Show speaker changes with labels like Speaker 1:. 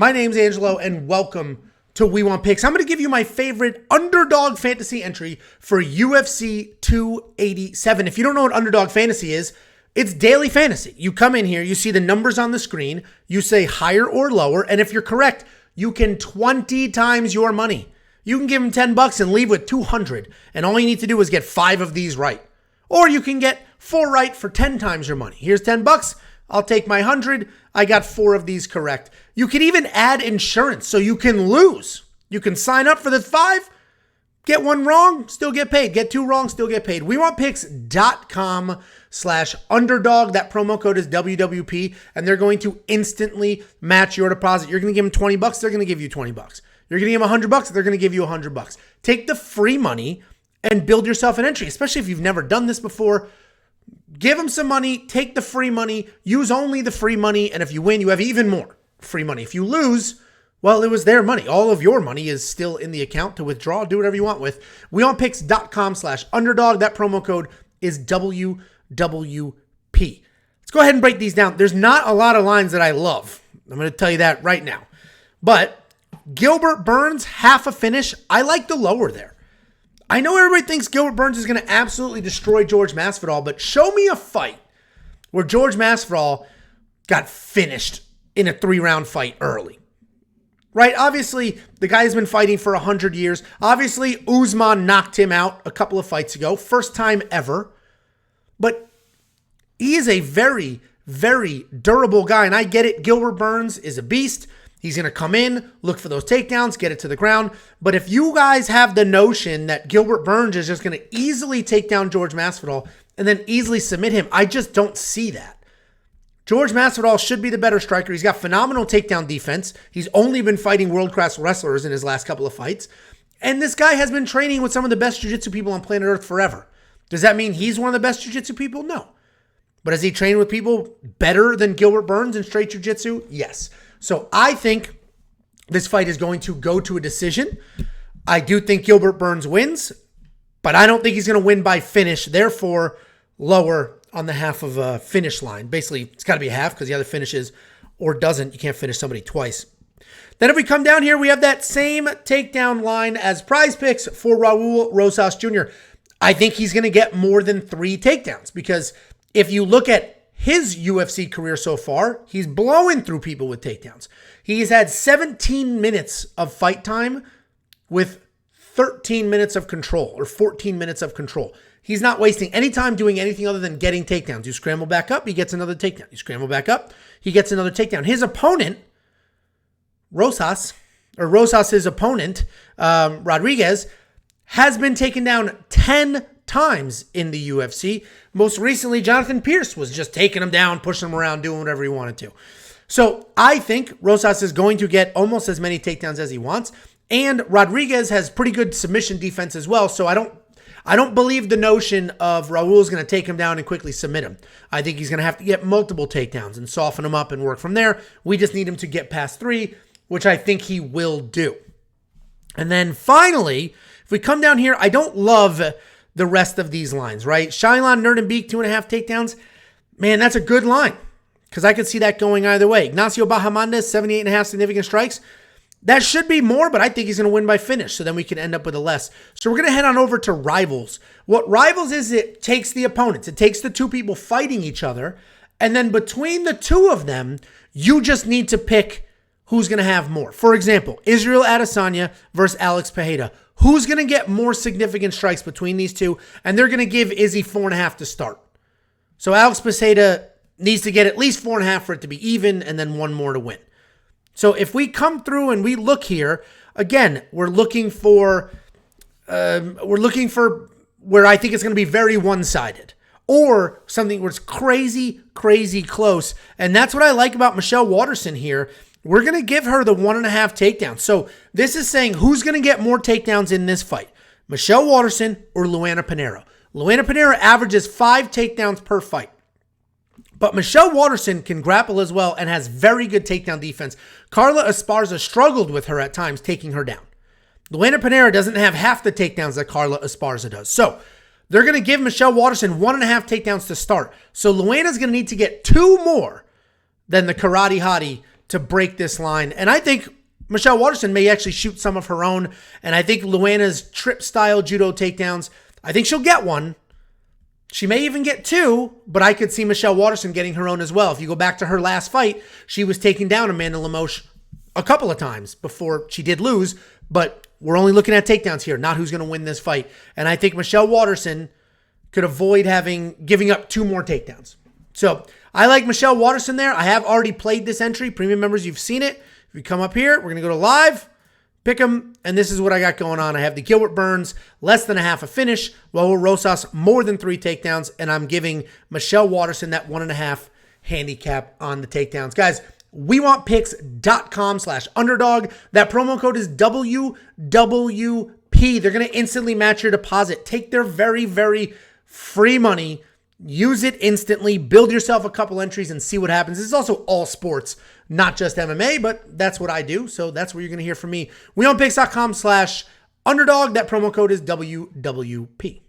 Speaker 1: My name's Angelo, and welcome to We Want Picks. I'm going to give you my favorite UnderDog Fantasy entry for UFC 287. If you don't know what UnderDog Fantasy is, it's daily fantasy. You come in here, you see the numbers on the screen, you say higher or lower, and if you're correct, you can 20 times your money. You can give them $10 and leave with 200, and all you need to do is get 5 of these right. Or you can get 4 right for 10 times your money. Here's $10. I'll take my 100. I got 4 of these correct. You can even add insurance so you can lose. You can sign up for the 5, get 1 wrong, still get paid. Get 2 wrong, still get paid. WeWantPicks.com/underdog. That promo code is WWP, and they're going to instantly match your deposit. You're going to give them $20, they're going to give you $20. You're going to give them $100, they're going to give you $100. Take the free money and build yourself an entry, especially if you've never done this before. Give them some money, take the free money, use only the free money, and if you win, you have even more free money. If you lose, well, it was their money. All of your money is still in the account to withdraw. Do whatever you want with. WeWantPicks.com/underdog. That promo code is WWP. Let's go ahead and break these down. There's not a lot of lines that I love. I'm going to tell you that right now. But Gilbert Burns, half a finish. I like the lower there. I know everybody thinks Gilbert Burns is going to absolutely destroy George Masvidal, but show me a fight where George Masvidal got finished in a 3-round fight early. Right? Obviously, the guy's been fighting for 100 years. Obviously, Usman knocked him out a couple of fights ago. First time ever. But he is a very, very durable guy, and I get it. Gilbert Burns is a beast. He's going to come in, look for those takedowns, get it to the ground. But if you guys have the notion that Gilbert Burns is just going to easily take down George Masvidal and then easily submit him, I just don't see that. George Masvidal should be the better striker. He's got phenomenal takedown defense. He's only been fighting world-class wrestlers in his last couple of fights. And this guy has been training with some of the best jiu-jitsu people on planet Earth forever. Does that mean he's one of the best jiu-jitsu people? No. But has he trained with people better than Gilbert Burns in straight jiu-jitsu? Yes. So I think this fight is going to go to a decision. I do think Gilbert Burns wins, but I don't think he's going to win by finish. Therefore, lower on the half of a finish line. Basically, it's got to be a half because the other finishes or doesn't. You can't finish somebody twice. Then if we come down here, we have that same takedown line as Prize Picks for Raul Rosas Jr. I think he's going to get more than 3 takedowns because if you look at his UFC career so far, he's blowing through people with takedowns. He's had 17 minutes of fight time with 13 minutes of control or 14 minutes of control. He's not wasting any time doing anything other than getting takedowns. You scramble back up, he gets another takedown. You scramble back up, he gets another takedown. His opponent, Rosas, his opponent, Rodriguez, has been taken down 10 times in the UFC. Most recently, Jonathan Pierce was just taking him down, pushing him around, doing whatever he wanted to. So I think Rosas is going to get almost as many takedowns as he wants. And Rodriguez has pretty good submission defense as well. So I don't believe the notion of Raul is going to take him down and quickly submit him. I think he's going to have to get multiple takedowns and soften him up and work from there. We just need him to get past 3, which I think he will do. And then finally, if we come down here, I don't love the rest of these lines, right? Shailon, Nerd, and Beak, 2.5 takedowns. Man, that's a good line because I could see that going either way. Ignacio Bahamondes, 78.5 significant strikes. That should be more, but I think he's going to win by finish, so then we can end up with a less. So we're going to head on over to Rivals. What Rivals is, it takes the opponents. It takes the 2 people fighting each other, and then between the 2 of them, you just need to pick who's going to have more. For example, Israel Adesanya versus Alex Pereira. Who's going to get more significant strikes between these 2? And they're going to give Izzy 4.5 to start. So Alex Pereira needs to get at least 4.5 for it to be even, and then 1 more to win. So if we come through and we look here, again, we're looking for where I think it's going to be very one-sided. Or something where it's crazy, crazy close. And that's what I like about Michelle Waterson here. We're going to give her the 1.5 takedowns. So this is saying who's going to get more takedowns in this fight, Michelle Waterson or Luana Panera. Luana Panera averages 5 takedowns per fight. But Michelle Waterson can grapple as well and has very good takedown defense. Carla Esparza struggled with her at times, taking her down. Luana Panera doesn't have half the takedowns that Carla Esparza does. So they're going to give Michelle Waterson 1.5 takedowns to start. So Luana's going to need to get 2 more than the Karate Hottie to break this line. And I think Michelle Waterson may actually shoot some of her own. And I think Luana's trip-style judo takedowns, I think she'll get one. She may even get two, but I could see Michelle Waterson getting her own as well. If you go back to her last fight, she was taking down Amanda Lemos a couple of times before she did lose, but we're only looking at takedowns here, not who's going to win this fight. And I think Michelle Waterson could avoid giving up 2 more takedowns. So I like Michelle Waterson there. I have already played this entry. Premium members, you've seen it. If you come up here, we're going to go to live, pick them, and this is what I got going on. I have the Gilbert Burns, less than a half a finish, Raul Rosas, more than 3 takedowns, and I'm giving Michelle Waterson that 1.5 handicap on the takedowns. Guys, WeWantPicks.com/underdog. That promo code is WWP. They're going to instantly match your deposit. Take their very, very free money. Use it instantly. Build yourself a couple entries and see what happens. This is also all sports, not just MMA, but that's what I do. So that's where you're going to hear from me. WeWantPicks.com/underdog. That promo code is WWP.